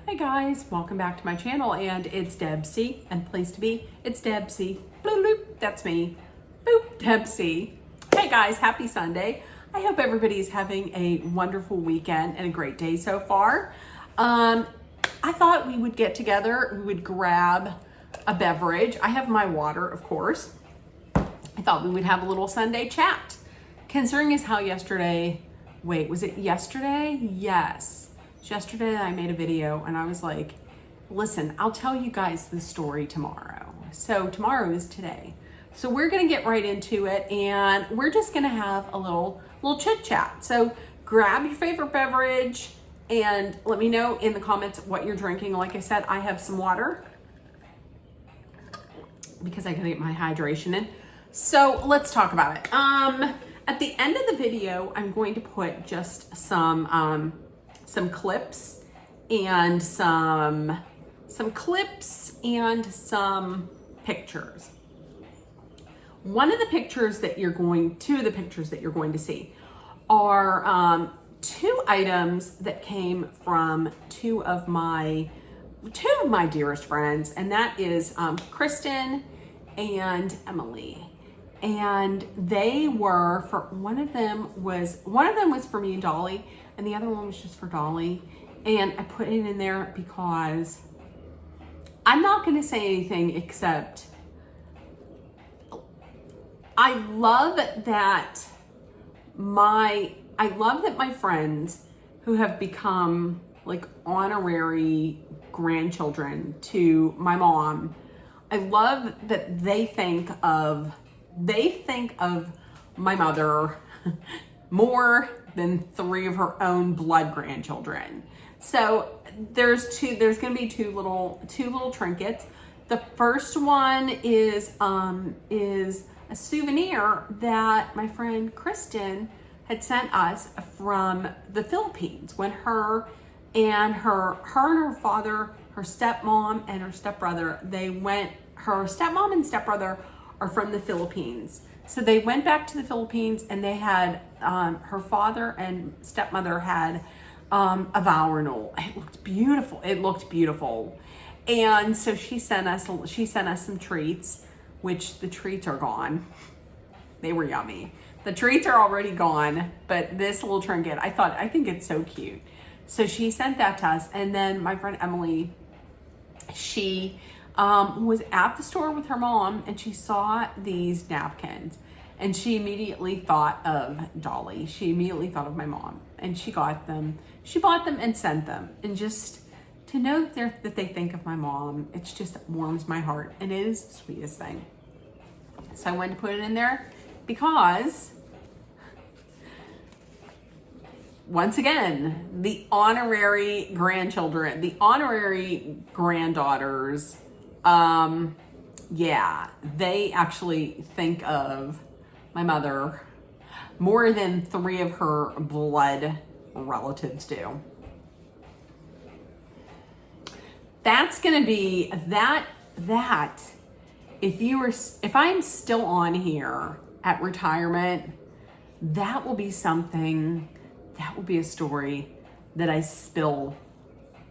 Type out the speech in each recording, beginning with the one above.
Hey guys, welcome back to my channel, and it's Debsy, and place to be, it's Debsy. Bloop, bloop, that's me. Boop, Debsy. Hey guys, happy Sunday. I hope everybody's having a wonderful weekend and a great day so far. I thought we would get together, we would grab a beverage. I have my water, of course. I thought we would have a little Sunday chat. Considering as how yesterday, wait, was it yesterday? Yes. Yesterday I made a video and I was like, listen, I'll tell you guys the story tomorrow. So tomorrow is today. So we're gonna get right into it, and we're just gonna have a little chit chat. So grab your favorite beverage and let me know in the comments what you're drinking. Like I said, I have some water because I gotta get my hydration in. So let's talk about it. At the end of the video, I'm going to put just some clips and some pictures. Two of the pictures that you're going to see are two items that came from two of my dearest friends, and that is Kristen and Emily. And they were one of them was for me and Dolly, and the other one was just for Dolly. And I put it in there because I'm not going to say anything except I love that my friends who have become like honorary grandchildren to my mom, I love that they think of my mother more than three of her own blood grandchildren. So there's going to be two little trinkets. The first one is a souvenir that my friend Kristen had sent us from the Philippines when her and her father, her stepmom and her stepbrother, her stepmom and stepbrother are from the Philippines. So they went back to the Philippines, and they had, her father and stepmother had a vow renewal. It looked beautiful. And so she sent us some treats, which the treats are gone. They were yummy. The treats are already gone, but this little trinket, I think it's so cute. So she sent that to us. And then my friend Emily, she was at the store with her mom, and she saw these napkins, and she immediately thought of Dolly. She immediately thought of my mom, and she got them. She bought them and sent them. And just to know that they think of my mom, it just warms my heart, and it is the sweetest thing. So I wanted to put it in there because, once again, the honorary grandchildren, the honorary granddaughters, they actually think of my mother more than three of her blood relatives do. That's gonna be that if I'm still on here at retirement, that will be a story that I spill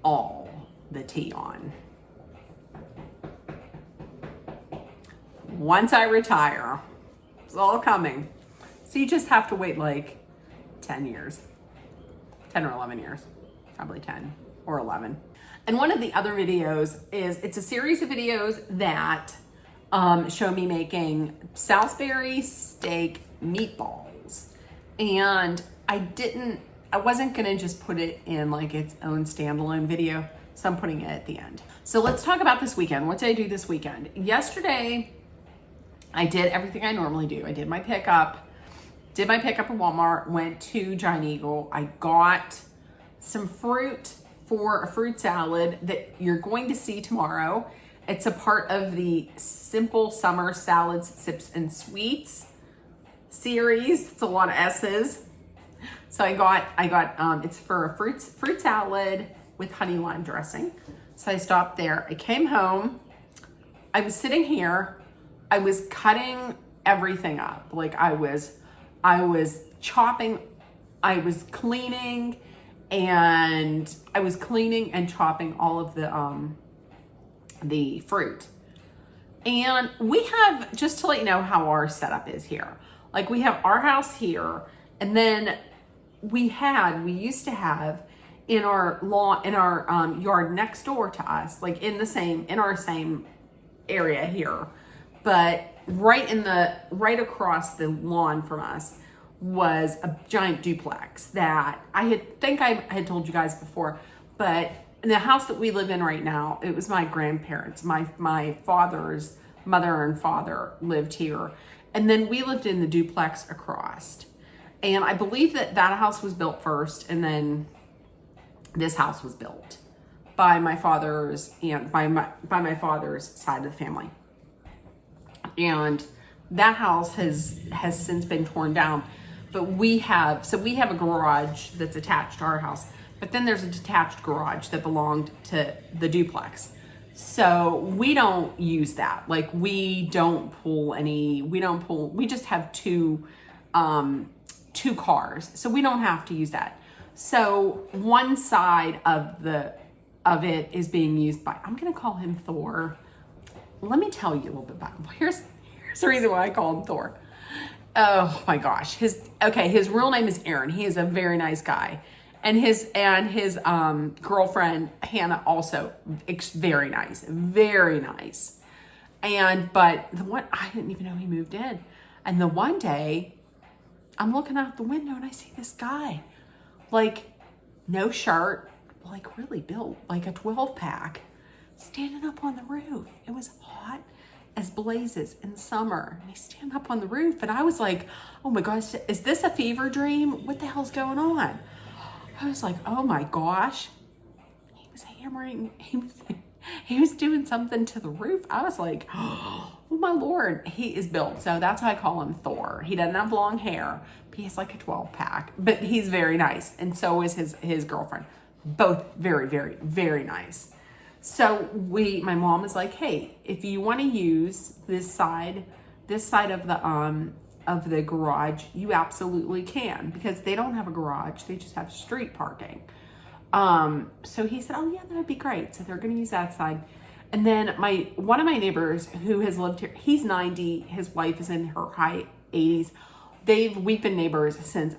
all the tea on. Once I retire, it's all coming. So you just have to wait like 10 years, 10 or 11 years, probably 10 or 11. And one of the other videos it's a series of videos that show me making Salisbury steak meatballs. And I wasn't gonna just put it in like its own standalone video, so I'm putting it at the end. So let's talk about this weekend. What did I do this weekend? Yesterday, I did everything I normally do. I did my pickup at Walmart, went to Giant Eagle. I got some fruit for a fruit salad that you're going to see tomorrow. It's a part of the Simple Summer Salads, Sips, and Sweets series. It's a lot of S's. So I got it's for a fruit salad with honey lime dressing. So I stopped there. I came home. I was sitting here. I was cutting everything up. Like I was chopping, I was cleaning, and I was cleaning and chopping all of the fruit. And we have, just to let you know how our setup is here. Like, we have our house here, and then we used to have in our lawn, in our yard next door to us, like in our same area here, but right across the lawn from us was a giant duplex that I had told you guys before, but in the house that we live in right now, it was my grandparents, my father's mother and father lived here, and then we lived in the duplex across. And I believe that house was built first, and then this house was built by my father's and by my father's side of the family. And that house has since been torn down, but we have a garage that's attached to our house, but then there's a detached garage that belonged to the duplex. So we don't use that. Like, we just have two cars, so we don't have to use that. So one side of it is being used by, I'm gonna call him Thor. Let me tell you a little bit about him. Here's the reason why I call him Thor. Oh my gosh. His real name is Aaron. He is a very nice guy. And his girlfriend, Hannah, also very nice. Very nice. But I didn't even know he moved in. And the one day, I'm looking out the window and I see this guy, like, no shirt, like really built, like a 12-pack, standing up on the roof. It was hot as blazes in summer. And he's standing up on the roof. And I was like, oh my gosh, is this a fever dream? What the hell's going on? I was like, oh my gosh. He was hammering, he was doing something to the roof. I was like, oh my Lord, he is built. So that's why I call him Thor. He doesn't have long hair, but he has like a 12-pack, but he's very nice. And so is his girlfriend. Both very, very, very nice. So my mom was like, hey, if you want to use this side of the garage, you absolutely can, because they don't have a garage. They just have street parking. So he said, oh yeah, that would be great. So they're going to use that side. And then one of my neighbors who has lived here, he's 90. His wife is in her high 80s. We've been neighbors since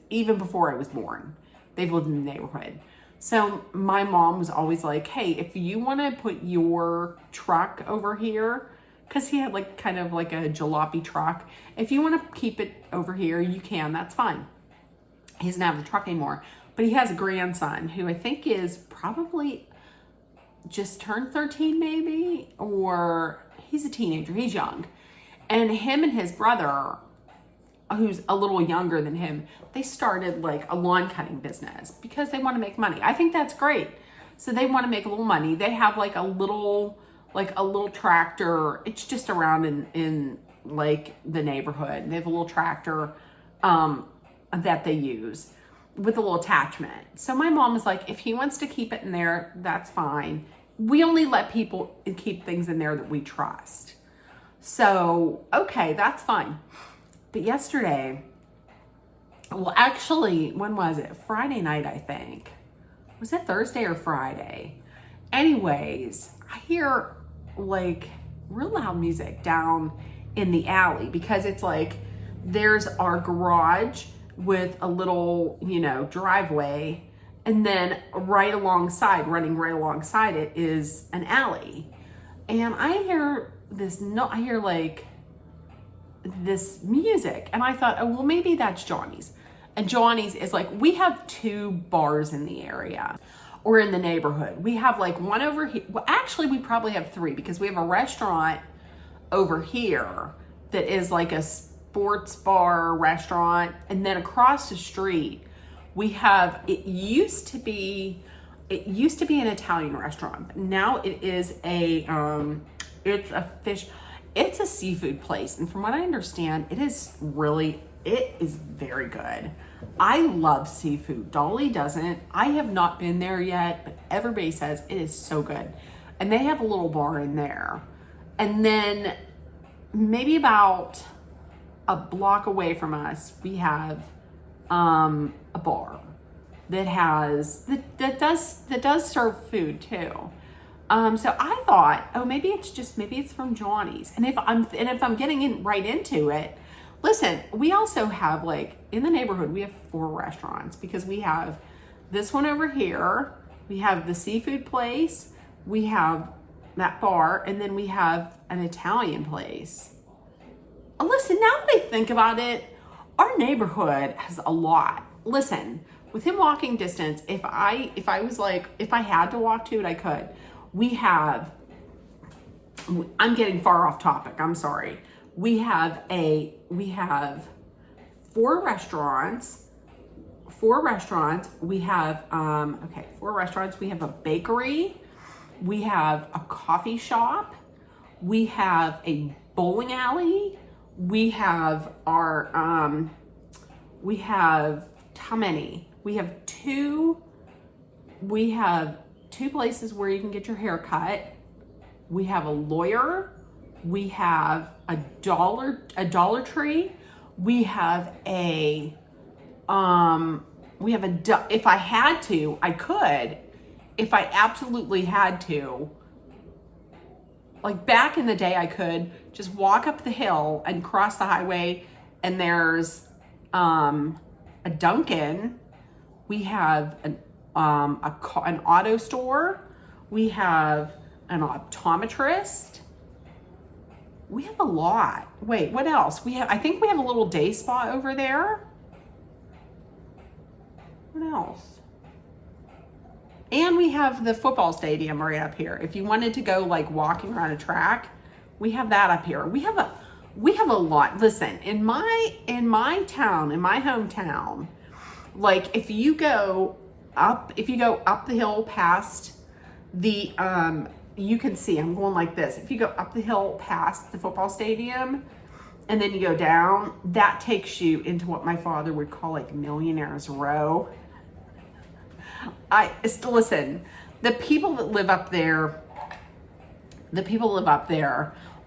even before I was born. They've lived in the neighborhood. So my mom was always like, hey, if you want to put your truck over here, because he had like kind of like a jalopy truck, if you want to keep it over here, you can, that's fine. He doesn't have the truck anymore, but he has a grandson who I think is probably just turned 13 maybe, or he's a teenager, he's young. And him and his brother, who's a little younger than him, they started like a lawn cutting business because they want to make money. I think that's great. So they want to make a little money. They have like a little tractor. It's just around in like the neighborhood. They have a little tractor that they use with a little attachment. So my mom was like, if he wants to keep it in there, that's fine. We only let people keep things in there that we trust. So, okay, that's fine. But yesterday, well, actually, when was it? Friday night, I think. Was it Thursday or Friday? Anyways, I hear like real loud music down in the alley, because it's like there's our garage with a little, driveway, and then running right alongside it is an alley. And I hear like this music, and I thought, oh well, maybe that's Johnny's. And Johnny's is like, we have 2 bars in the area or in the neighborhood. We have like one over here. Well, actually we probably have 3, because we have a restaurant over here that is like a sports bar restaurant, and then across the street we have, it used to be an Italian restaurant, but now it is it's a seafood place. And from what I understand, it is very good. I love seafood. Dolly doesn't. I have not been there yet, but everybody says it is so good. And they have a little bar in there. And then maybe about a block away from us, we have a bar that does serve food too. So I thought, oh, maybe it's from Johnny's. And if I'm getting right into it, listen, we also have, like, in the neighborhood, we have 4 restaurants, because we have this one over here, we have the seafood place, we have that bar, and then we have an Italian place. Listen, now that I think about it, our neighborhood has a lot. Listen, within walking distance, if I had to walk to it, I could. I'm getting far off topic, I'm sorry. We have 4 restaurants. We have 4 restaurants. We have a bakery. We have a coffee shop. We have a bowling alley. We have how many? We have two places where you can get your hair cut. We have a lawyer. We have a Dollar Tree. We have if I had to, I could. If I absolutely had to, like back in the day, I could just walk up the hill and cross the highway, and there's a Dunkin'. We have an auto store. We have an optometrist. We have a lot. Wait, what else? I think we have a little day spa over there. What else? And we have the football stadium right up here. If you wanted to go like walking around a track, we have that up here. We have a lot. Listen, in my town, in my hometown, like if you go up the hill past the you can see I'm going like this. If you go up the hill past the football stadium and then you go down, that takes you into what my father would call like Millionaires Row. Listen, the people that live up there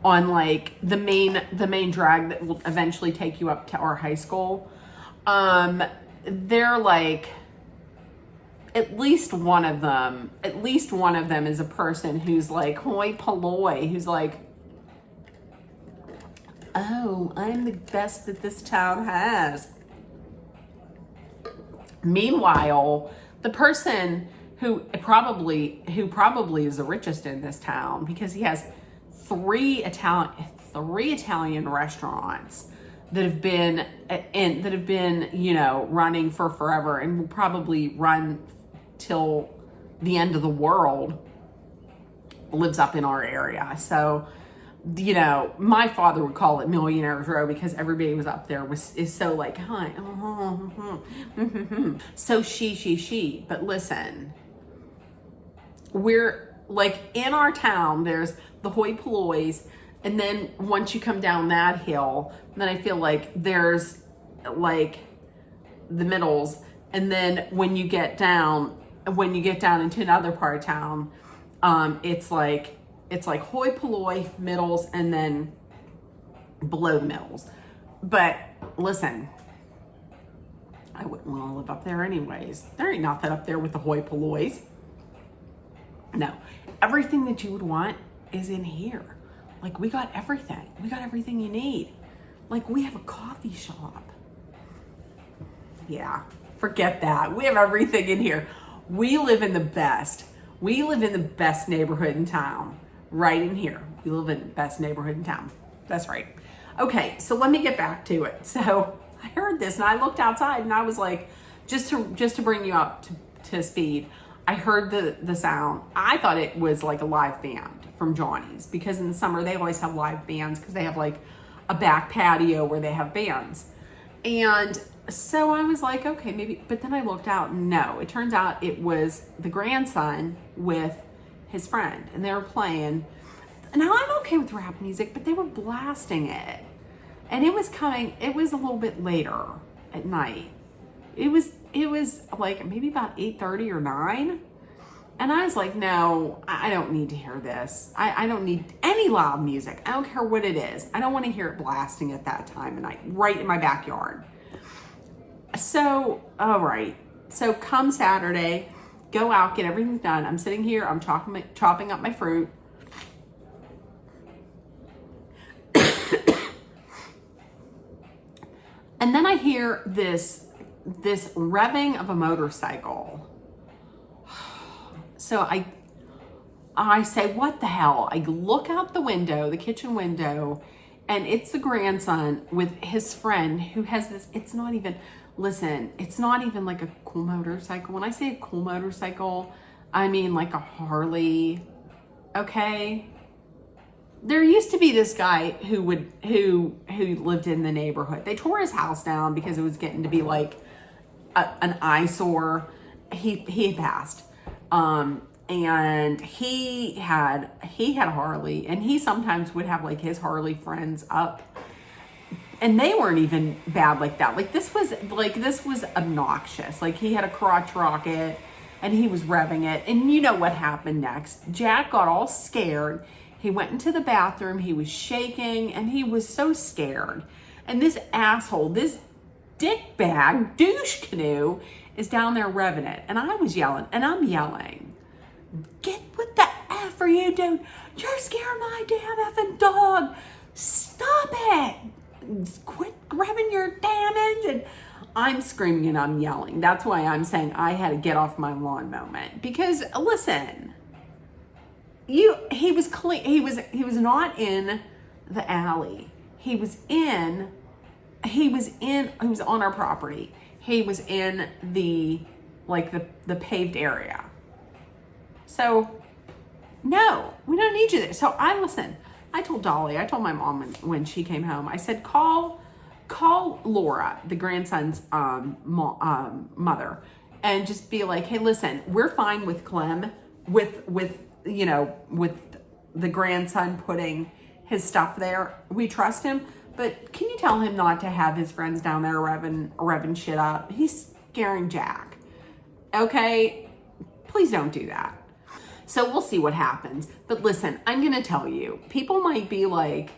on like the main drag that will eventually take you up to our high school, they're like, at least one of them is a person who's like hoi polloi, who's like, oh, I'm the best that this town has. Meanwhile, the person who probably is the richest in this town, because he has three Italian restaurants that have been running for forever and will probably run till the end of the world, lives up in our area. So, my father would call it Millionaires Row because everybody was up there is so like, hi, so she. But listen, we're like in our town, there's the hoi pollois, and then once you come down that hill, then I feel like there's like the middles, and then when you get down into another part of town, it's like hoi polloi, middles, and then below the middles. But listen, I wouldn't want to live up there anyways. There ain't nothing up there with the hoi pollois. No, everything that you would want is in here. Like, we got everything. We got everything you need. Like, we have a coffee shop. Yeah, forget that. We have everything in here. We live in the best neighborhood in town. Right in here. We live in the best neighborhood in town. That's right. Okay, so let me get back to it. So I heard this and I looked outside and I was like, just to bring you up to speed, I heard the sound. I thought it was like a live band from Johnny's, because in the summer they always have live bands because they have like a back patio where they have bands. And so I was like, okay, maybe, but then I looked out, no, it turns out it was the grandson with his friend, and they were playing. Now I'm okay with rap music, but they were blasting it, and it was a little bit later at night. It was like maybe about 8:30 or 9, and I was like, no, I don't need to hear this. I don't need any loud music. I don't care what it is. I don't want to hear it blasting at that time of night, right in my backyard. So, all right. So come Saturday, go out, get everything done. I'm sitting here, I'm chopping up my fruit. And then I hear this revving of a motorcycle. So I say, what the hell? I look out the window, the kitchen window, and it's the grandson with his friend who has this, it's not even like a cool motorcycle. When I say a cool motorcycle, I mean like a Harley, okay? There used to be this guy who lived in the neighborhood. They tore his house down because it was getting to be like an eyesore. He had passed. And he had a Harley, and he sometimes would have like his Harley friends up, and they weren't even bad like that. Like this was obnoxious. Like he had a crotch rocket and he was revving it. And you know what happened next? Jack got all scared. He went into the bathroom, he was shaking, and he was so scared. And this asshole, this dickbag douche canoe is down there revving it. And I was yelling, and I'm yelling, get what the F are you doing? You're scaring my damn effing dog. Stop it. Quit grabbing your damn engine. I'm screaming and I'm yelling. That's why I'm saying I had a get off my lawn moment. Because listen, he was not in the alley. He was on our property. He was in the paved area. So, no, we don't need you there. So I told Dolly, I told my mom when she came home, I said, call Laura, the grandson's mother, and just be like, hey, listen, we're fine with Clem, with the grandson putting his stuff there. We trust him, but can you tell him not to have his friends down there revving shit up? He's scaring Jack. Okay? Please don't do that. So we'll see what happens. But listen, I'm going to tell you, people might be like,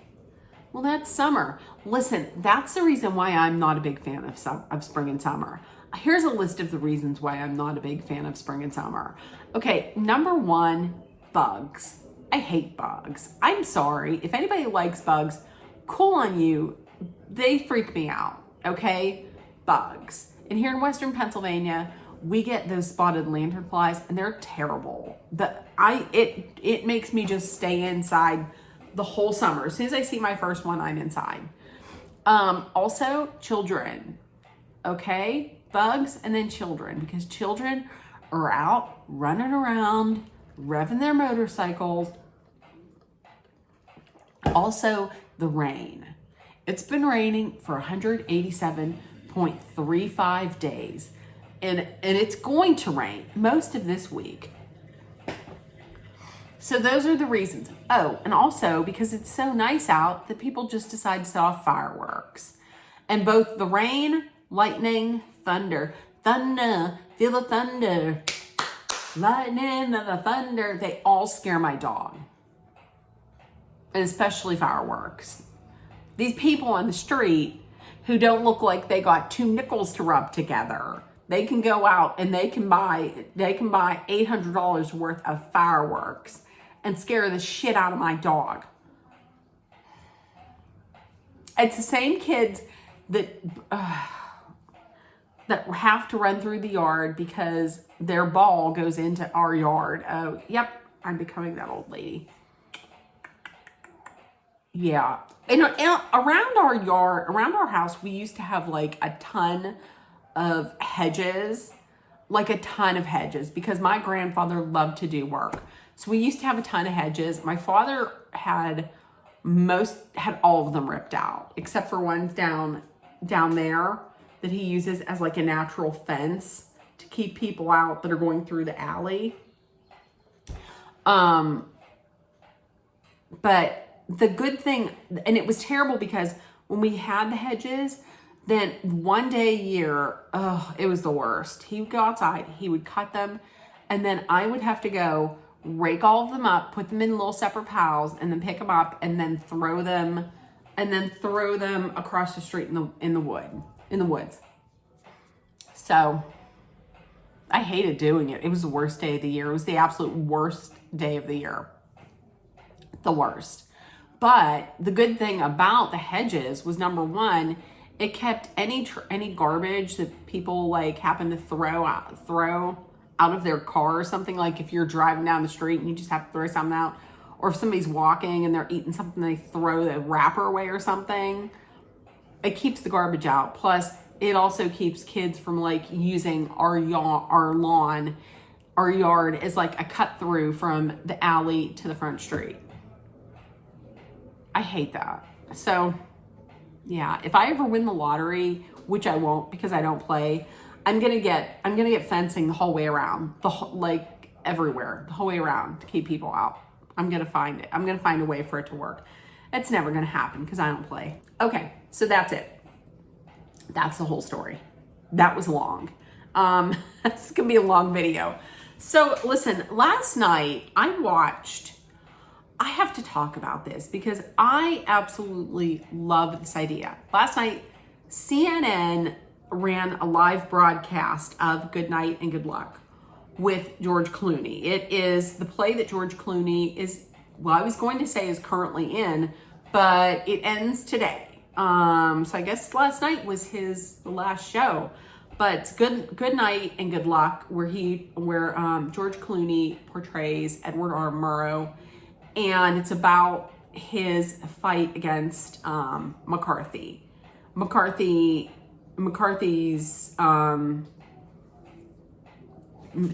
well, that's summer. Listen, that's the reason why I'm not a big fan of spring and summer. Here's a list of the reasons why I'm not a big fan of spring and summer. Okay, number one, bugs. I hate bugs. I'm sorry. If anybody likes bugs, cool on you. They freak me out, okay? Bugs. And here in Western Pennsylvania, we get those spotted lanternflies, and they're terrible. It makes me just stay inside the whole summer. As soon as I see my first one, I'm inside. Also, children, okay? Bugs and then children, because children are out running around, revving their motorcycles. Also, the rain. It's been raining for 187.35 days. And it's going to rain most of this week. So those are the reasons. Oh, and also because it's so nice out that people just decide to set off fireworks. And both the rain, lightning, thunder, feel the thunder, lightning, the thunder, they all scare my dog. And especially fireworks. These people on the street who don't look like they got two nickels to rub together. They can go out and they can buy $800 worth of fireworks and scare the shit out of my dog. It's the same kids that have to run through the yard because their ball goes into our yard. Oh, yep, I'm becoming that old lady. Yeah. And around our yard, around our house, we used to have like a ton of hedges, because my grandfather loved to do work. So we used to have a ton of hedges. My father had all of them ripped out, except for ones down there that he uses as like a natural fence to keep people out that are going through the alley. But the good thing, and it was terrible because when we had the hedges, then one day a year, it was the worst. He would go outside, he would cut them, and then I would have to go rake all of them up, put them in little separate piles, and then pick them up and then throw them across the street in the woods. So I hated doing it. It was the worst day of the year. It was the absolute worst day of the year. The worst. But the good thing about the hedges was, number one, it kept any garbage that people like happen to throw out of their car or something. Like if you're driving down the street and you just have to throw something out, or if somebody's walking and they're eating something, they throw the wrapper away or something. It keeps the garbage out. Plus, it also keeps kids from like using our lawn, our yard as like a cut through from the alley to the front street. I hate that. So yeah, if I ever win the lottery, which I won't because I don't play, I'm gonna get fencing the whole way around, like everywhere, the whole way around to keep people out. I'm gonna find it. I'm gonna find a way for it to work. It's never gonna happen because I don't play. Okay, so that's it. That's the whole story. That was long. It's gonna be a long video. So listen, last night I have to talk about this because I absolutely love this idea. Last night, CNN ran a live broadcast of Good Night and Good Luck with George Clooney. It is the play that George Clooney is, well, I was going to say is currently in, but it ends today. So I guess last night was his last show. But Good Night and Good Luck, where George Clooney portrays Edward R. Murrow, and it's about his fight against McCarthy. McCarthy's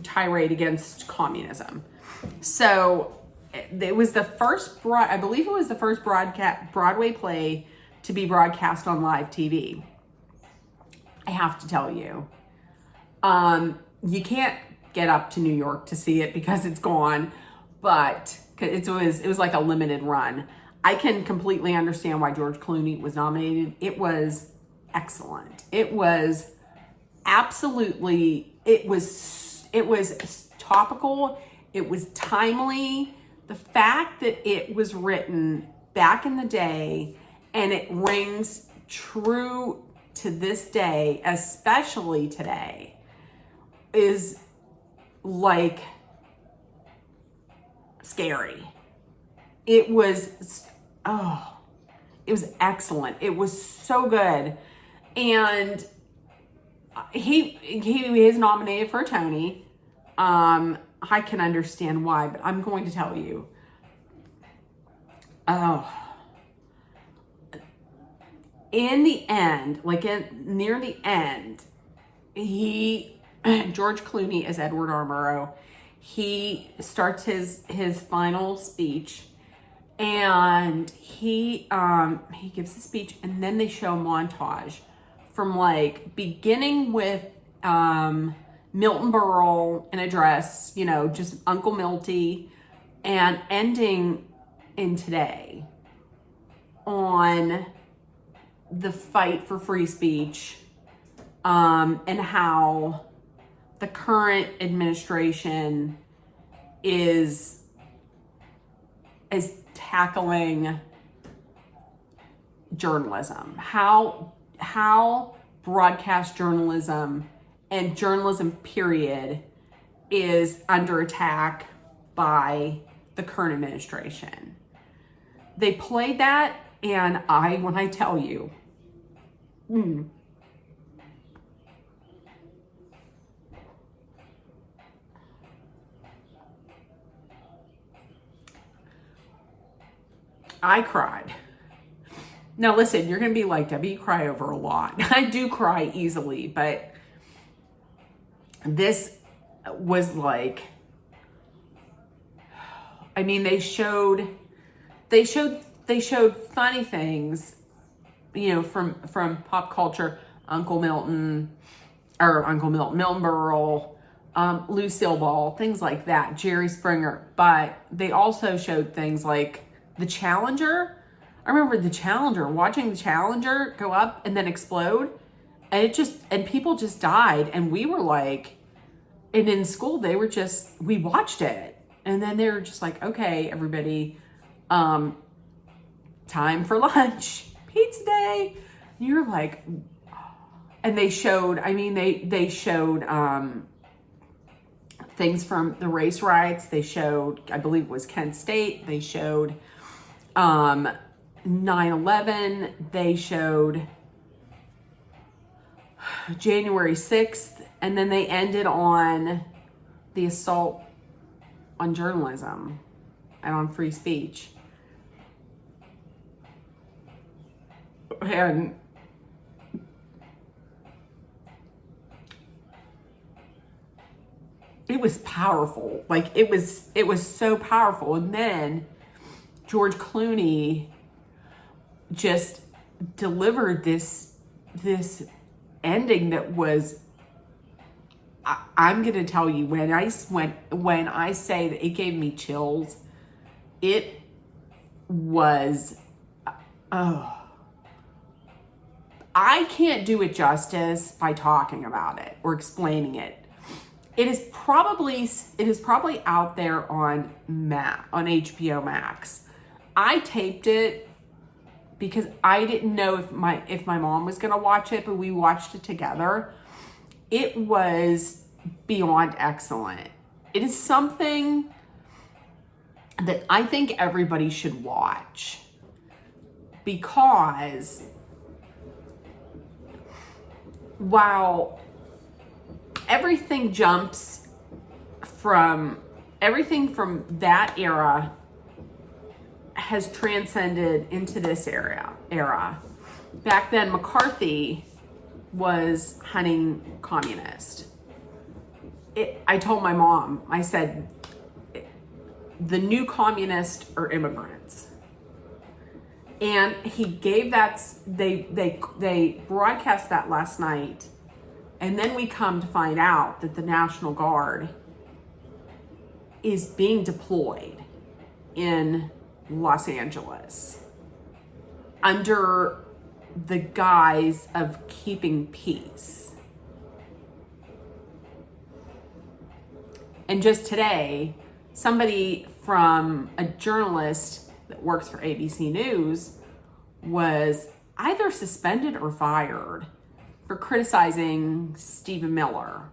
tirade against communism. So it was the first I believe it was the first Broadway play to be broadcast on live TV. I have to tell you, you can't get up to New York to see it because it's gone, but it was like a limited run. I can completely understand why George Clooney was nominated. It was excellent. It was absolutely, it was topical. It was timely. The fact that it was written back in the day and it rings true to this day, especially today, is like scary. It was excellent. It was so good. And he is nominated for a Tony. I can understand why, but I'm going to tell you. In the end, near the end, George Clooney as Edward R. Murrow, he starts his final speech, and he gives the speech, and then they show a montage from like beginning with Milton Berle in a dress, just Uncle Milty, and ending in today on the fight for free speech, and how the current administration is tackling journalism, how broadcast journalism and journalism period is under attack by the current administration. They played that, and when I tell you, I cried. Now listen, you're going to be like, Debbie, you cry over a lot. I do cry easily, but this was like, they showed funny things, from pop culture, Milton Berle, Lucille Ball, things like that, Jerry Springer. But they also showed things like The Challenger. I remember watching The Challenger go up and then explode, and people just died. And we were like, and in school we watched it, and then they were just like, okay, everybody, time for lunch, pizza day. And you're like, And they showed, I mean, they showed things from the race riots. They showed, I believe it was Kent State. They showed 9/11. They showed January 6th. And then they ended on the assault on journalism and on free speech. And it was powerful. Like it was so powerful. And then George Clooney just delivered this ending that was, I'm going to tell you, when I say that it gave me chills, it was, oh, I can't do it justice by talking about it or explaining it. It is probably out there on HBO Max. I taped it because I didn't know if my mom was gonna watch it, but we watched it together. It was beyond excellent. It is something that I think everybody should watch, because while everything from that era has transcended into this era. Back then, McCarthy was hunting communist. I told my mom, I said, the new communists are immigrants. And he gave that, they broadcast that last night. And then we come to find out that the National Guard is being deployed in Los Angeles under the guise of keeping peace. And just today, a journalist that works for ABC News was either suspended or fired for criticizing Stephen Miller.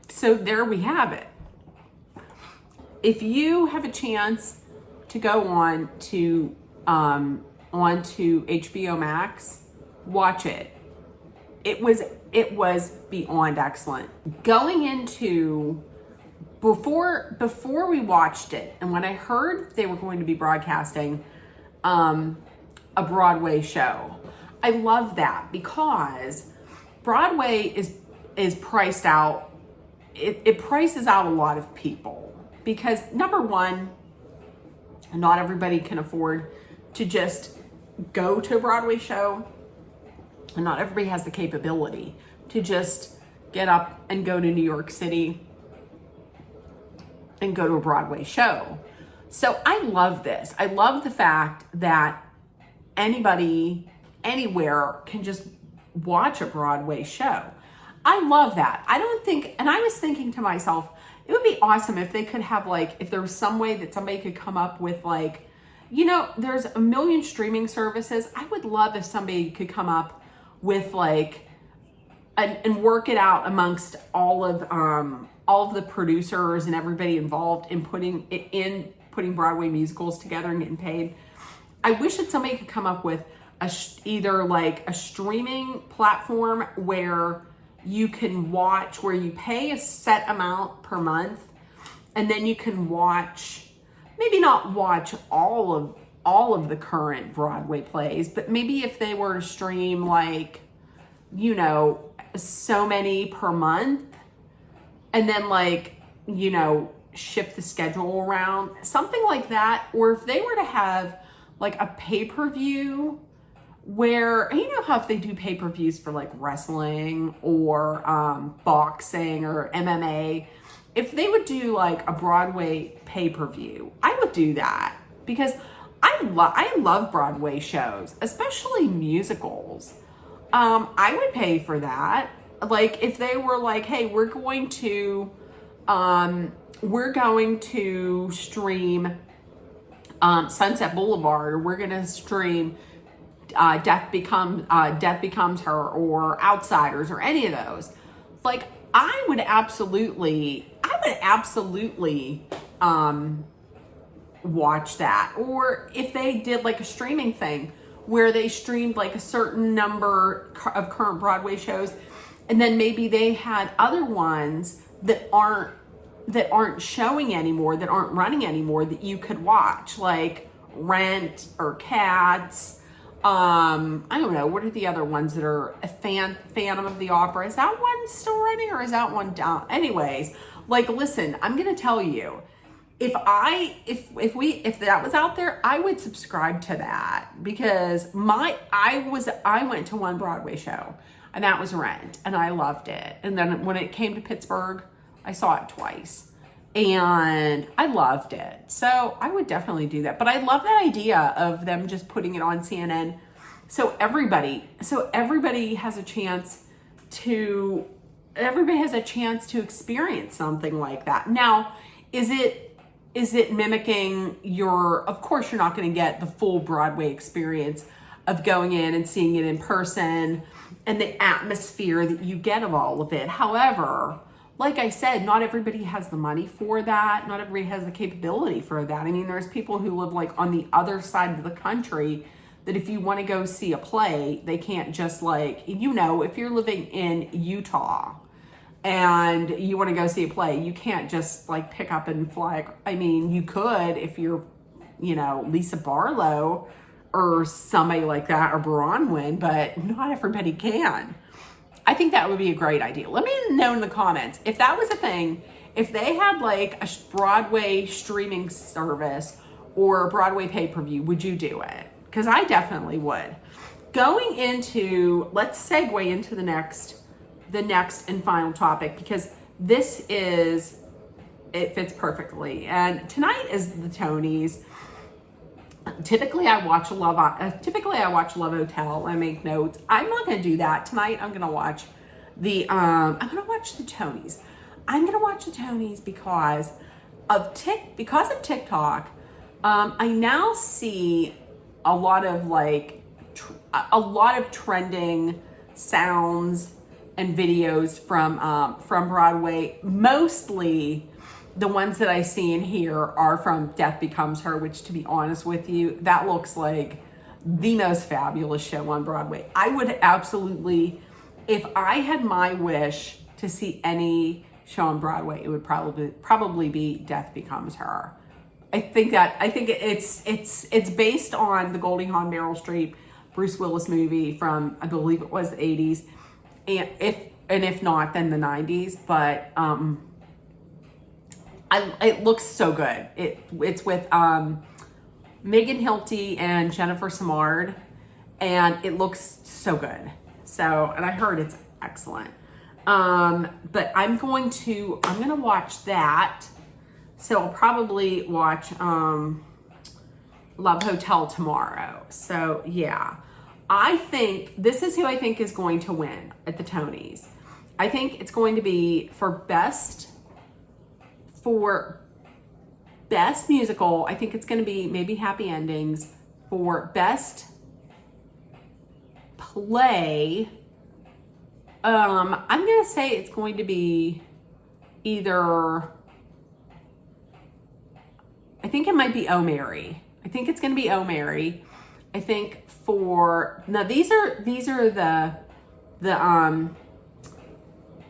So there we have it. If you have a chance to go onto HBO Max, watch it. It was beyond excellent. Going into before we watched it, and when I heard they were going to be broadcasting a Broadway show, I love that, because Broadway is priced out. It prices out a lot of people, because number one, not everybody can afford to just go to a Broadway show, and not everybody has the capability to just get up and go to New York City and go to a Broadway show. So I love this. I love the fact that anybody, anywhere can just watch a Broadway show. I love that. I was thinking to myself, it would be awesome if they could have, like, if there was some way that somebody could come up with, like, there's a million streaming services. I would love if somebody could come up with, like, and work it out amongst all of the producers and everybody involved in putting Broadway musicals together and getting paid. I wish that somebody could come up with either like a streaming platform where you can watch, where you pay a set amount per month, and then you can watch, maybe not watch all of the current Broadway plays, but maybe if they were to stream, like, so many per month, and then, like, shift the schedule around, something like that. Or if they were to have like a pay-per-view, where, how if they do pay-per-views for like wrestling or boxing or MMA, if they would do like a Broadway pay-per-view, I would do that, because I love Broadway shows, especially musicals. I would pay for that. Like, if they were like, hey, we're going to stream Sunset Boulevard. We're gonna stream Death Becomes Her or Outsiders or any of those. Like, I would absolutely watch that. Or if they did like a streaming thing where they streamed like a certain number of current Broadway shows, and then maybe they had other ones that aren't showing anymore, that aren't running anymore, that you could watch, like Rent or Cats. I don't know, what are the other ones that are a Phantom of the Opera? Is that one still running, or is that one down? Anyways, like, listen, I'm gonna tell you, if that was out there, I would subscribe to that, because I went to one Broadway show, and that was Rent, and I loved it. And then when it came to Pittsburgh, I saw it twice, and I loved it. So I would definitely do that. But I love that idea of them just putting it on CNN, so everybody has a chance to experience something like that. Now, is it mimicking of course you're not going to get the full Broadway experience of going in and seeing it in person and the atmosphere that you get of all of it. However, like I said, not everybody has the money for that. Not everybody has the capability for that. I mean, there's people who live like on the other side of the country that if you want to go see a play, they can't just like, if you're living in Utah and you want to go see a play, you can't just like pick up and fly. I mean, you could if you're, Lisa Barlow or somebody like that, or Bronwyn, but not everybody can. I think that would be a great idea. Let me know in the comments if that was a thing, if they had like a Broadway streaming service or a Broadway pay-per-view, would you do it? Because I definitely would. Let's segue into the next and final topic, because it fits perfectly. And tonight is the Tonys. Typically I watch Love Hotel. I make notes. I'm not going to do that tonight. I'm going to watch the Tonys. I'm going to watch the Tonys because of TikTok. I now see a lot of trending sounds and videos from Broadway. Mostly the ones that I see and hear are from Death Becomes Her, which, to be honest with you, that looks like the most fabulous show on Broadway. I would absolutely, if I had my wish to see any show on Broadway, it would probably be Death Becomes Her. I think it's based on the Goldie Hawn, Meryl Streep, Bruce Willis movie from, I believe it was the 80s, and if not, then the 90s. But it looks so good. It's with Megan Hilty and Jennifer Samard, and it looks so good. So, and I heard it's excellent. But I'm gonna watch that. So I'll probably watch Love Hotel tomorrow. So yeah, I think this is who I think is going to win at the Tonys. I think it's going to be for best musical. I think it's going to be maybe Happy Endings. For best play, I'm going to say it's going to be either, I think it might be Oh Mary. I think it's going to be Oh Mary. I think now these are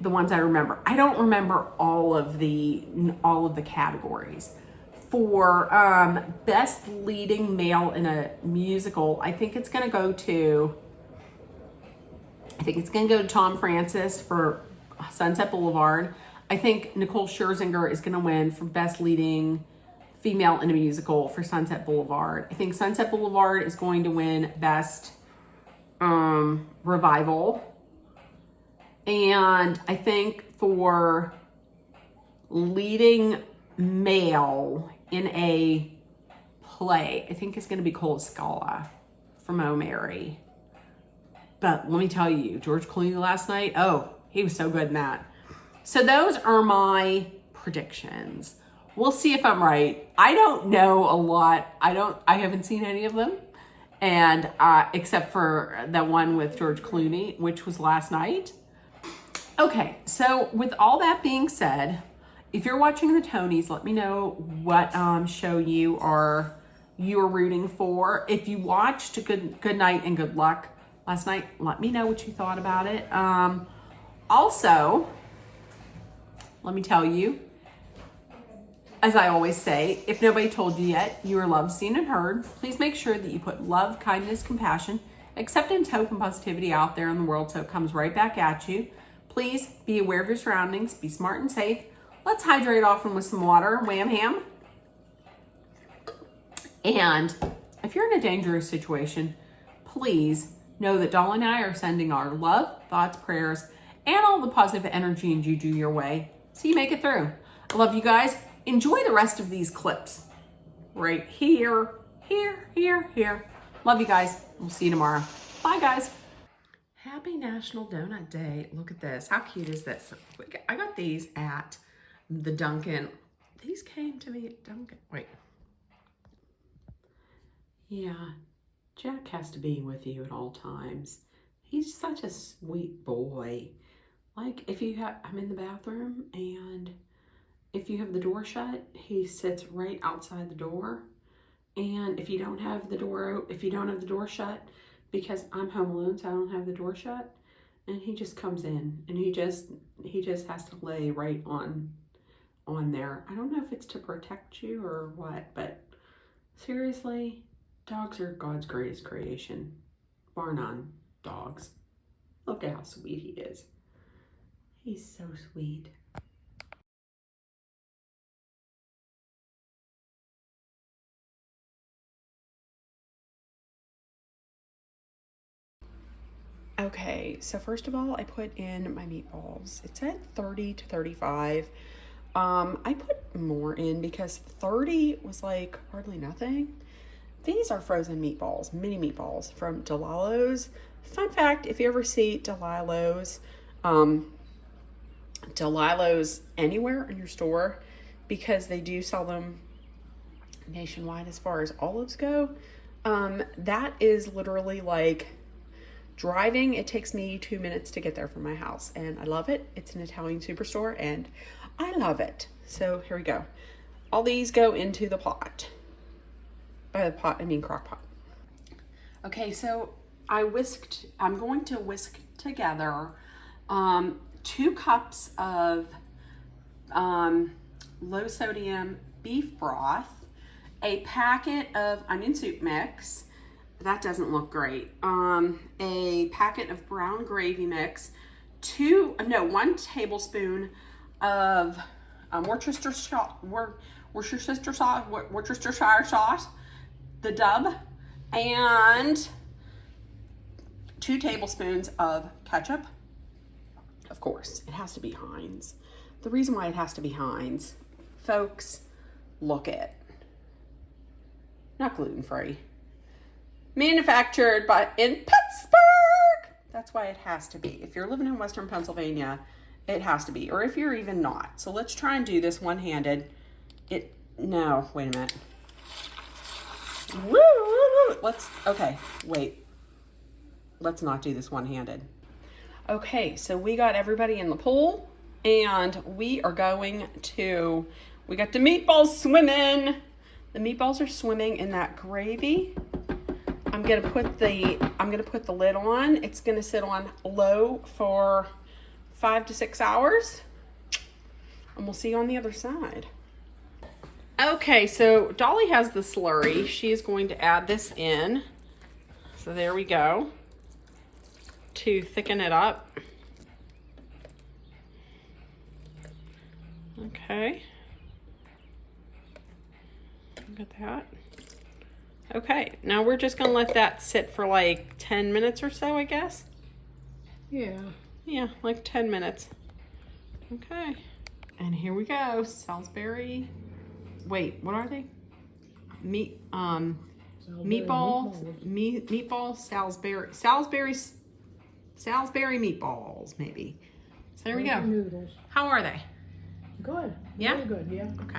the ones I remember. I don't remember all of the categories. For best leading male in a musical, I think it's going to go to Tom Francis for Sunset Boulevard. I think Nicole Scherzinger is going to win for best leading female in a musical for Sunset Boulevard. I think Sunset Boulevard is going to win best revival. And I think for leading male in a play, I think it's going to be Cole Scala from Oh Mary. But let me tell you, George Clooney last night, he was so good in that. So those are my predictions. We'll see if I'm right. I don't know a lot. I haven't seen any of them. And except for that one with George Clooney, which was last night. Okay, so with all that being said, if you're watching the Tonys, let me know what show you are rooting for. If you watched Good Night and Good Luck last night, let me know what you thought about it. Also, let me tell you, as I always say, if nobody told you yet, you are loved, seen, and heard. Please make sure that you put love, kindness, compassion, acceptance, hope, and positivity out there in the world so it comes right back at you. Please be aware of your surroundings. Be smart and safe. Let's hydrate often with some water. Wham ham. And if you're in a dangerous situation, please know that Dolly and I are sending our love, thoughts, prayers, and all the positive energy and juju your way so you make it through. I love you guys. Enjoy the rest of these clips. Right here, here, here, here. Love you guys. We'll see you tomorrow. Bye, guys. Happy National Donut Day. Look at this. How cute is this? I got these at the Dunkin'. These came to me at Dunkin'. Wait. Yeah, Jack has to be with you at all times. He's such a sweet boy. Like, if you have, I'm in the bathroom, and if you have the door shut, he sits right outside the door. And if you don't have the door shut, because I'm home alone, so I don't have the door shut, and he just comes in, and he just has to lay right on there. I don't know if it's to protect you or what, but seriously, dogs are God's greatest creation, bar none. Dogs. Look at how sweet he is. He's so sweet. Okay, so first of all, I put in my meatballs. It said 30 to 35. I put more in because 30 was like hardly nothing. These are frozen meatballs, mini meatballs from Delillo's. Fun fact, if you ever see Delillo's anywhere in your store, because they do sell them nationwide as far as olives go, that is literally like driving. It takes me 2 minutes to get there from my house, and I love it. It's an Italian superstore, and I love it. So here we go. All these go into the pot. By the pot, I mean crock pot. Okay, so I'm going to whisk together 2 cups of low sodium beef broth, a packet of onion soup mix. That doesn't look great. A packet of brown gravy mix, 1 tablespoon of Worcestershire sauce, the Dub, and 2 tablespoons of ketchup. Of course, it has to be Heinz. The reason why it has to be Heinz, folks, look it. Not gluten-free. Manufactured in Pittsburgh. That's why it has to be. If you're living in Western Pennsylvania, it has to be. Or if you're even not. So let's try and do this one-handed. No, wait a minute. Woo! Okay, wait. Let's not do this one-handed. Okay, so we got everybody in the pool, and we got the meatballs swimming. The meatballs are swimming in that gravy. I'm gonna put the lid on. It's gonna sit on low for 5 to 6 hours, and we'll see you on the other side. Okay, so Dolly has the slurry. She is going to add this in. So there we go. To thicken it up. Okay. Got that. Okay, now we're just gonna let that sit for like 10 minutes or so, I guess. Yeah. Yeah, like 10 minutes. Okay. And here we go. Salisbury. Wait, what are they? Meatball Salisbury meatballs, maybe. So there we go. Noodles. How are they? Good. Yeah? Really good, yeah. Okay.